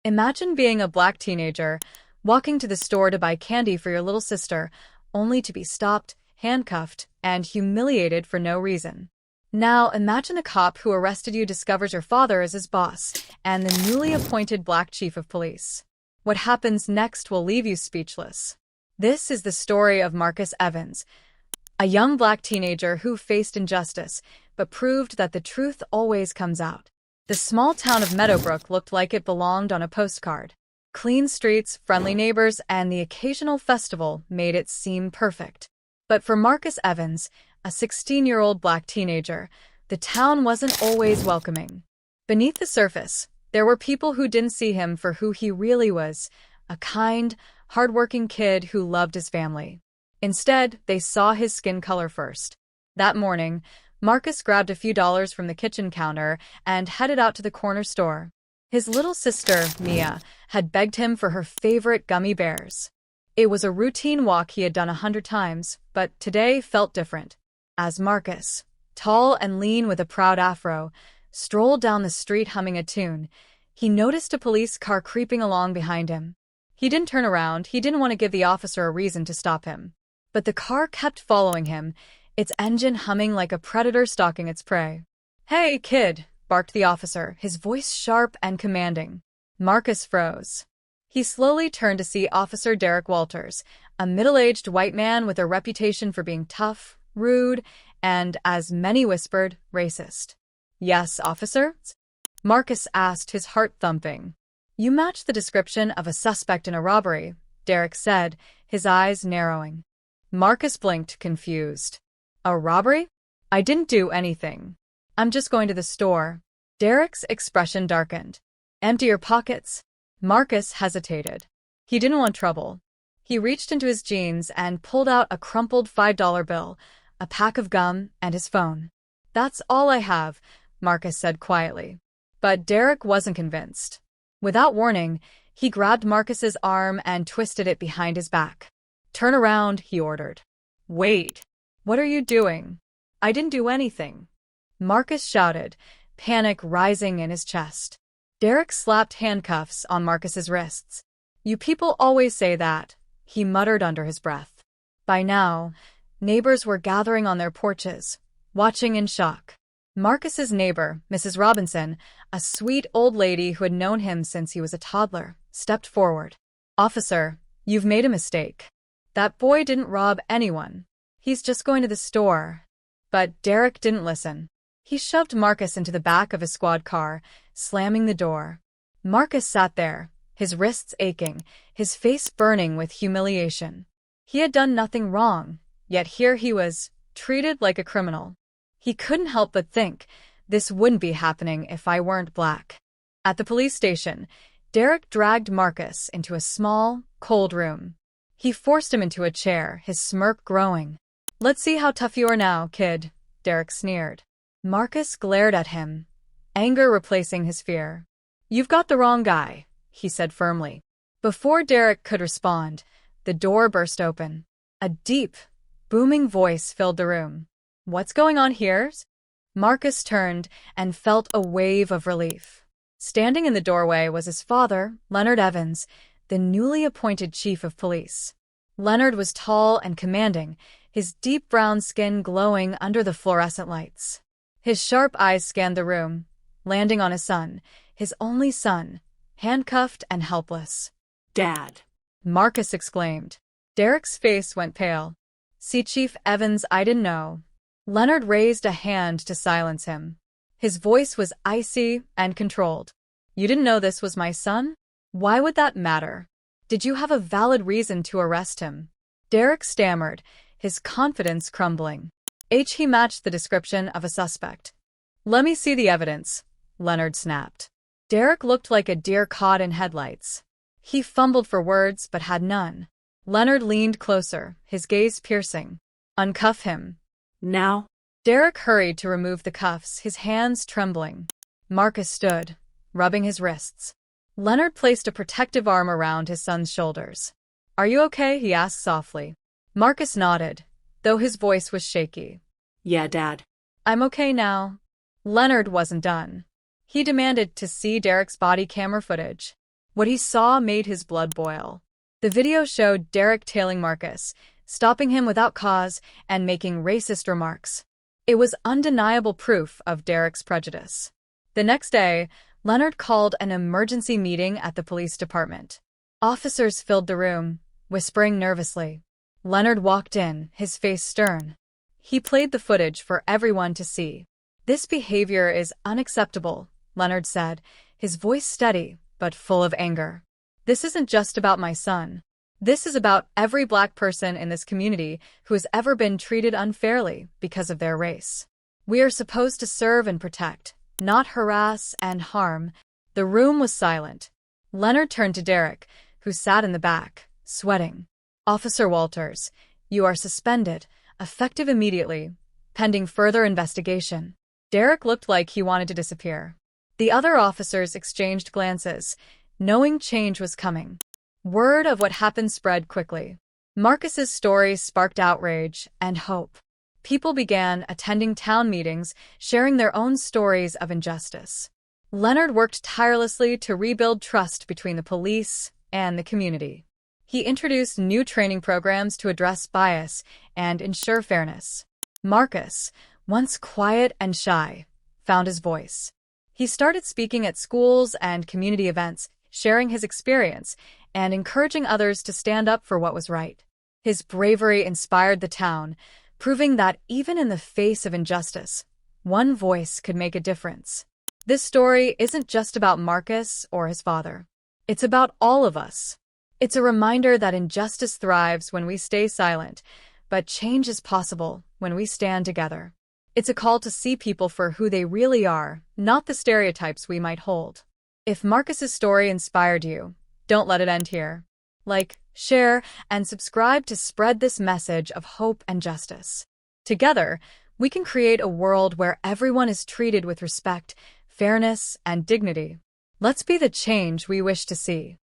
Imagine being a black teenager, walking to the store to buy candy for your little sister, only to be stopped, handcuffed, and humiliated for no reason. Now, imagine a cop who arrested you discovers your father is his boss, and the newly appointed black chief of police. What happens next will leave you speechless. This is the story of Marcus Evans, a young black teenager who faced injustice, but proved that the truth always comes out. The small town of Meadowbrook looked like it belonged on a postcard. Clean streets, friendly neighbors, and the occasional festival made it seem perfect. But for Marcus Evans, a 16-year-old black teenager, the town wasn't always welcoming. Beneath the surface, there were people who didn't see him for who he really was, a kind, hardworking kid who loved his family. Instead, they saw his skin color first. That morning, Marcus grabbed a few dollars from the kitchen counter and headed out to the corner store. His little sister, Mia, had begged him for her favorite gummy bears. It was a routine walk he had done 100 times, but today felt different. As Marcus, tall and lean with a proud afro, strolled down the street humming a tune, he noticed a police car creeping along behind him. He didn't turn around, he didn't want to give the officer a reason to stop him. But the car kept following him, its engine humming like a predator stalking its prey. "Hey, kid," barked the officer, his voice sharp and commanding. Marcus froze. He slowly turned to see Officer Derek Walters, a middle-aged white man with a reputation for being tough, rude, and, as many whispered, racist. "Yes, officer?" Marcus asked, his heart thumping. "You match the description of a suspect in a robbery," Derek said, his eyes narrowing. Marcus blinked, confused. "A robbery? I didn't do anything. I'm just going to the store." Derek's expression darkened. "Empty your pockets?" Marcus hesitated. He didn't want trouble. He reached into his jeans and pulled out a crumpled $5 bill, a pack of gum, and his phone. "That's all I have," Marcus said quietly. But Derek wasn't convinced. Without warning, he grabbed Marcus's arm and twisted it behind his back. "Turn around," he ordered. "Wait. What are you doing?" "I didn't do anything," Marcus shouted, panic rising in his chest. Derek slapped handcuffs on Marcus's wrists. "You people always say that," he muttered under his breath. By now, neighbors were gathering on their porches, watching in shock. Marcus's neighbor, Mrs. Robinson, a sweet old lady who had known him since he was a toddler, stepped forward. "Officer, you've made a mistake. That boy didn't rob anyone. He's just going to the store." But Derek didn't listen. He shoved Marcus into the back of his squad car, slamming the door. Marcus sat there, his wrists aching, his face burning with humiliation. He had done nothing wrong, yet here he was, treated like a criminal. He couldn't help but think, this wouldn't be happening if I weren't black. At the police station, Derek dragged Marcus into a small, cold room. He forced him into a chair, his smirk growing. "Let's see how tough you are now, kid," Derek sneered. Marcus glared at him, anger replacing his fear. "You've got the wrong guy," he said firmly. Before Derek could respond, the door burst open. A deep, booming voice filled the room. "What's going on here?" Marcus turned and felt a wave of relief. Standing in the doorway was his father, Leonard Evans, the newly appointed chief of police. Leonard was tall and commanding, his deep brown skin glowing under the fluorescent lights. His sharp eyes scanned the room, landing on his son, his only son, handcuffed and helpless. "Dad!" Marcus exclaimed. Derek's face went pale. "See, Chief Evans, I didn't know." Leonard raised a hand to silence him. His voice was icy and controlled. "You didn't know this was my son? Why would that matter? Did you have a valid reason to arrest him?" Derek stammered, his confidence crumbling. He matched the description of a suspect. "Let me see the evidence," Leonard snapped. Derek looked like a deer caught in headlights. He fumbled for words but had none. Leonard leaned closer, his gaze piercing. "Uncuff him." "Now?" Derek hurried to remove the cuffs, his hands trembling. Marcus stood, rubbing his wrists. Leonard placed a protective arm around his son's shoulders. "Are you okay?" he asked softly. Marcus nodded, though his voice was shaky. "Yeah, Dad." "I'm okay now." Leonard wasn't done. He demanded to see Derek's body camera footage. What he saw made his blood boil. The video showed Derek tailing Marcus, stopping him without cause and making racist remarks. It was undeniable proof of Derek's prejudice. The next day, Leonard called an emergency meeting at the police department. Officers filled the room, whispering nervously. Leonard walked in, his face stern. He played the footage for everyone to see. "This behavior is unacceptable," Leonard said, his voice steady but full of anger. "This isn't just about my son. This is about every Black person in this community who has ever been treated unfairly because of their race. We are supposed to serve and protect, not harass and harm." The room was silent. Leonard turned to Derek, who sat in the back, sweating. "Officer Walters, you are suspended, effective immediately, pending further investigation." Derek looked like he wanted to disappear. The other officers exchanged glances, knowing change was coming. Word of what happened spread quickly. Marcus's story sparked outrage and hope. People began attending town meetings, sharing their own stories of injustice. Leonard worked tirelessly to rebuild trust between the police and the community. He introduced new training programs to address bias and ensure fairness. Marcus, once quiet and shy, found his voice. He started speaking at schools and community events, sharing his experience and encouraging others to stand up for what was right. His bravery inspired the town, proving that even in the face of injustice, one voice could make a difference. This story isn't just about Marcus or his father. It's about all of us. It's a reminder that injustice thrives when we stay silent, but change is possible when we stand together. It's a call to see people for who they really are, not the stereotypes we might hold. If Marcus's story inspired you, don't let it end here. Like, share, and subscribe to spread this message of hope and justice. Together, we can create a world where everyone is treated with respect, fairness, and dignity. Let's be the change we wish to see.